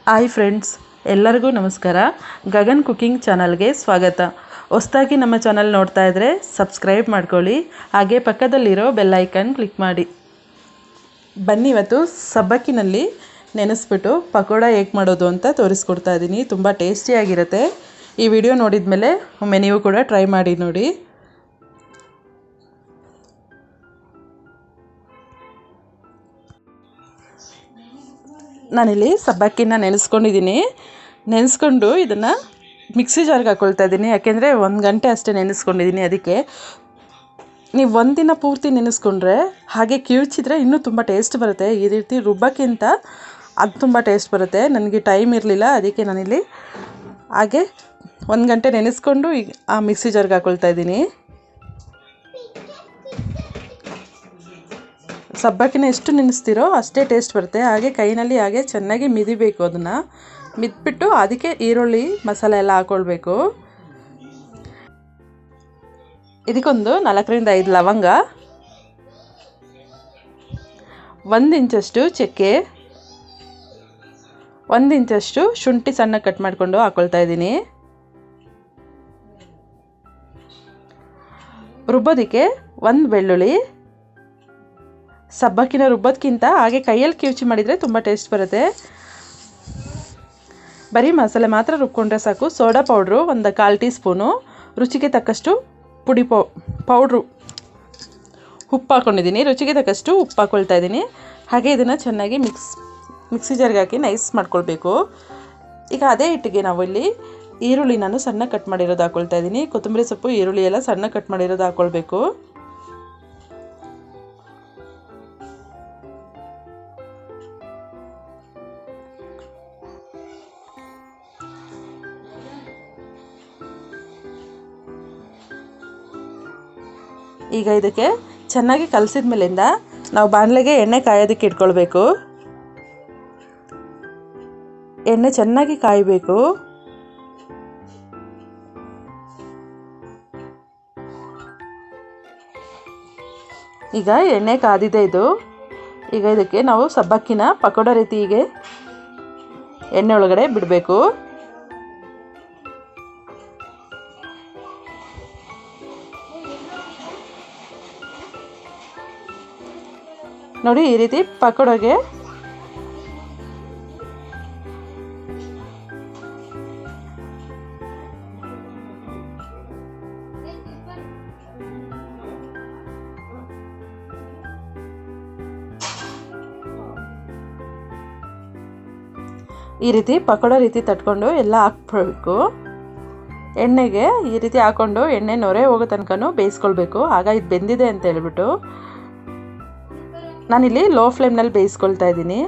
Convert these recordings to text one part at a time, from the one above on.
Hi friends, ಎಲ್ಲರಿಗೂ ನಮಸ್ಕಾರ. Gagan cooking ಚಾನಲ್ಗೆ ಸ್ವಾಗತ. ಹೊಸದಾಗಿ ನಮ್ಮ ಚಾನಲ್ ನೋಡ್ತಾ ಇದ್ದರೆ ಸಬ್ಸ್ಕ್ರೈಬ್ ಮಾಡ್ಕೊಳ್ಳಿ, ಹಾಗೆ ಪಕ್ಕದಲ್ಲಿರೋ ಬೆಲ್ ಐಕನ್ ಕ್ಲಿಕ್ ಮಾಡಿ. ಬನ್ನಿ ಇವತ್ತು ಸಬ್ಬಕ್ಕಿನಲ್ಲಿ ನೆನೆಸ್ಬಿಟ್ಟು ಪಕೋಡ ಹೇಗೆ ಮಾಡೋದು ಅಂತ ತೋರಿಸ್ಕೊಡ್ತಾ ಇದ್ದೀನಿ. ತುಂಬ ಟೇಸ್ಟಿಯಾಗಿರುತ್ತೆ. ಈ ವಿಡಿಯೋ ನೋಡಿದ ಮೇಲೆ ಒಮ್ಮೆ ನೀವು ಕೂಡ ಟ್ರೈ ಮಾಡಿ ನೋಡಿ. ನಾನಿಲ್ಲಿ ಸಬ್ಬಕ್ಕಿನ ನೆನೆಸ್ಕೊಂಡು ಇದನ್ನು ಮಿಕ್ಸಿ ಜಾರ್ಗೆ ಹಾಕ್ಕೊಳ್ತಾ ಇದ್ದೀನಿ. ಯಾಕೆಂದರೆ 1 ಗಂಟೆ ಅಷ್ಟೇ ನೆನೆಸ್ಕೊಂಡಿದ್ದೀನಿ. ಅದಕ್ಕೆ ನೀವು ಒಂದಿನ ಪೂರ್ತಿ ನೆನೆಸ್ಕೊಂಡ್ರೆ ಹಾಗೆ ಕಿವುಚಿದ್ರೆ ಇನ್ನೂ ತುಂಬ ಟೇಸ್ಟ್ ಬರುತ್ತೆ. ಈ ರೀತಿ ರುಬ್ಬಕ್ಕಿಂತ ಅದು ತುಂಬ ಟೇಸ್ಟ್ ಬರುತ್ತೆ. ನನಗೆ ಟೈಮ್ ಇರಲಿಲ್ಲ, ಅದಕ್ಕೆ ನಾನಿಲ್ಲಿ ಹಾಗೆ 1 ಗಂಟೆ ನೆನೆಸ್ಕೊಂಡು ಈಗ ಆ ಮಿಕ್ಸಿ ಜಾರ್ಗೆ ಹಾಕ್ಕೊಳ್ತಾ ಇದ್ದೀನಿ. ಸಬ್ಬಕ್ಕಿನ ಎಷ್ಟು ನೆನೆಸ್ತೀರೋ ಅಷ್ಟೇ ಟೇಸ್ಟ್ ಬರುತ್ತೆ. ಹಾಗೆ ಕೈನಲ್ಲಿ ಹಾಗೆ ಚೆನ್ನಾಗಿ ಮಿದಿಬೇಕು. ಅದನ್ನು ಮಿದ್ಬಿಟ್ಟು ಅದಕ್ಕೆ ಈರುಳ್ಳಿ ಮಸಾಲೆ ಎಲ್ಲ ಹಾಕ್ಕೊಳ್ಬೇಕು. ಇದಕ್ಕೊಂದು 4 ರಿಂದ 5 ಲವಂಗ, 1 ಇಂಚಷ್ಟು ಚಕ್ಕೆ, 1 ಇಂಚಷ್ಟು ಶುಂಠಿ ಸಣ್ಣ ಕಟ್ ಮಾಡಿಕೊಂಡು ಹಾಕ್ಕೊಳ್ತಾ ಇದ್ದೀನಿ. ರುಬ್ಬೋದಕ್ಕೆ 1 ಬೆಳ್ಳುಳ್ಳಿ. ಸಬ್ಬಕ್ಕಿನ ರುಬ್ಬೋದಕ್ಕಿಂತ ಹಾಗೆ ಕೈಯಲ್ಲಿ ಕಿವುಚಿ ಮಾಡಿದರೆ ತುಂಬ ಟೇಸ್ಟ್ ಬರುತ್ತೆ. ಬರೀ ಮಸಾಲೆ ಮಾತ್ರ ರುಬ್ಕೊಂಡ್ರೆ ಸಾಕು. ಸೋಡಾ ಪೌಡ್ರು 1 1/4 ಟೀ ಸ್ಪೂನು, ರುಚಿಗೆ ತಕ್ಕಷ್ಟು ಪುಡಿ ಪೌಡ್ರು, ಉಪ್ಪು ಹಾಕ್ಕೊಂಡಿದ್ದೀನಿ. ರುಚಿಗೆ ತಕ್ಕಷ್ಟು ಉಪ್ಪು ಹಾಕ್ಕೊಳ್ತಾ ಇದ್ದೀನಿ. ಹಾಗೆ ಇದನ್ನು ಚೆನ್ನಾಗಿ ಮಿಕ್ಸಿ ಜಾರ್ಗೆ ಹಾಕಿ ನೈಸ್ ಮಾಡ್ಕೊಳ್ಬೇಕು. ಈಗ ಅದೇ ಹಿಟ್ಟಿಗೆ ನಾವು ಇಲ್ಲಿ ಈರುಳ್ಳಿ ನಾನು ಸಣ್ಣ ಕಟ್ ಮಾಡಿರೋದು ಹಾಕ್ಕೊಳ್ತಾ ಇದ್ದೀನಿ. ಕೊತ್ತಂಬರಿ ಸೊಪ್ಪು, ಈರುಳ್ಳಿ ಎಲ್ಲ ಸಣ್ಣ ಕಟ್ ಮಾಡಿರೋದು ಹಾಕ್ಕೊಳ್ಬೇಕು. ಈಗ ಇದಕ್ಕೆ ಚೆನ್ನಾಗಿ ಕಲಸಿದ ಮೇಲಿಂದ ನಾವು ಬಾಣಲೆಗೆ ಎಣ್ಣೆ ಕಾಯೋದಕ್ಕೆ ಇಟ್ಕೊಳ್ಬೇಕು. ಎಣ್ಣೆ ಚೆನ್ನಾಗಿ ಕಾಯಬೇಕು. ಈಗ ಎಣ್ಣೆ ಕಾದಿದೆ ಇದು. ಈಗ ಇದಕ್ಕೆ ನಾವು ಸಬ್ಬಕ್ಕಿನ ಪಕೋಡ ರೀತಿ ಹೀಗೆ ಎಣ್ಣೆ ಒಳಗಡೆ ಬಿಡಬೇಕು. ನೋಡಿ, ಈ ರೀತಿ ಪಕೋಡಗೆ ಪಕೋಡ ರೀತಿ ತಟ್ಕೊಂಡು ಎಲ್ಲ ಹಾಕ್ಬಿಡ್ಬೇಕು. ಎಣ್ಣೆಗೆ ಈ ರೀತಿ ಹಾಕ್ಕೊಂಡು ಎಣ್ಣೆ ನೊರೆ ಹೋಗೋ ತನಕನೂ ಬೇಯಿಸ್ಕೊಳ್ಬೇಕು. ಆಗ ಇದು ಬೆಂದಿದೆ ಅಂತ ಹೇಳ್ಬಿಟ್ಟು ನಾನಿಲ್ಲಿ ಲೋ ಫ್ಲೇಮ್ನಲ್ಲಿ ಬೇಯಿಸ್ಕೊಳ್ತಾ ಇದ್ದೀನಿ.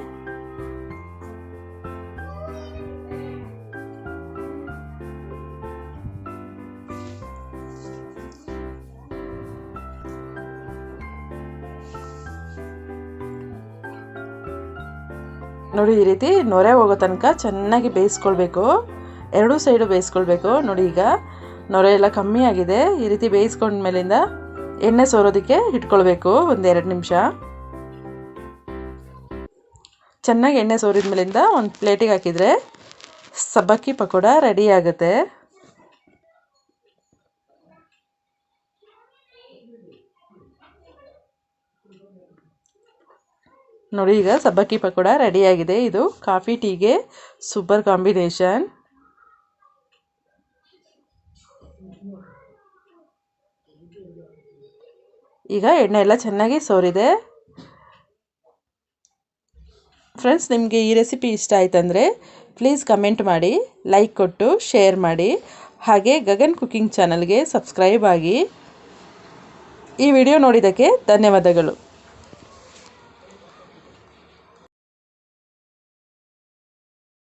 ನೋಡಿ, ಈ ರೀತಿ ನೊರೆ ಹೋಗೋ ತನಕ ಚೆನ್ನಾಗಿ ಬೇಯಿಸ್ಕೊಳ್ಬೇಕು. 2 ಸೈಡು ಬೇಯಿಸ್ಕೊಳ್ಬೇಕು. ನೋಡಿ, ಈಗ ನೊರೆ ಎಲ್ಲ ಕಮ್ಮಿ ಆಗಿದೆ. ಈ ರೀತಿ ಬೇಯಿಸ್ಕೊಂಡ್ಮೇಲಿಂದ ಎಣ್ಣೆ ಸೋರೋದಕ್ಕೆ ಇಟ್ಕೊಳ್ಬೇಕು 1-2 ನಿಮಿಷ. ಚೆನ್ನಾಗಿ ಎಣ್ಣೆ ಸೋರಿದ ಮೇಲಿಂದ ಒಂದು ಪ್ಲೇಟಿಗೆ ಹಾಕಿದರೆ ಸಬ್ಬಕ್ಕಿ ಪಕೋಡ ರೆಡಿ ಆಗುತ್ತೆ. ನೋಡಿ, ಈಗ ಸಬ್ಬಕ್ಕಿ ಪಕೋಡ ರೆಡಿಯಾಗಿದೆ. ಇದು ಕಾಫಿ ಟೀಗೆ ಸೂಪರ್ ಕಾಂಬಿನೇಷನ್. ಈಗ ಎಣ್ಣೆ ಎಲ್ಲ ಚೆನ್ನಾಗಿ ಸೋರಿದೆ. ಫ್ರೆಂಡ್ಸ್, ನಿಮಗೆ ಈ ರೆಸಿಪಿ ಇಷ್ಟ ಆಯ್ತಂದರೆ ಪ್ಲೀಸ್ ಕಮೆಂಟ್ ಮಾಡಿ, ಲೈಕ್ ಕೊಟ್ಟು ಶೇರ್ ಮಾಡಿ. ಹಾಗೆ ಗಗನ್ ಕುಕಿಂಗ್ ಚಾನಲ್ಗೆ ಸಬ್ಸ್ಕ್ರೈಬ್ ಆಗಿ. ಈ ವಿಡಿಯೋ ನೋಡಿದ್ದಕ್ಕೆ ಧನ್ಯವಾದಗಳು.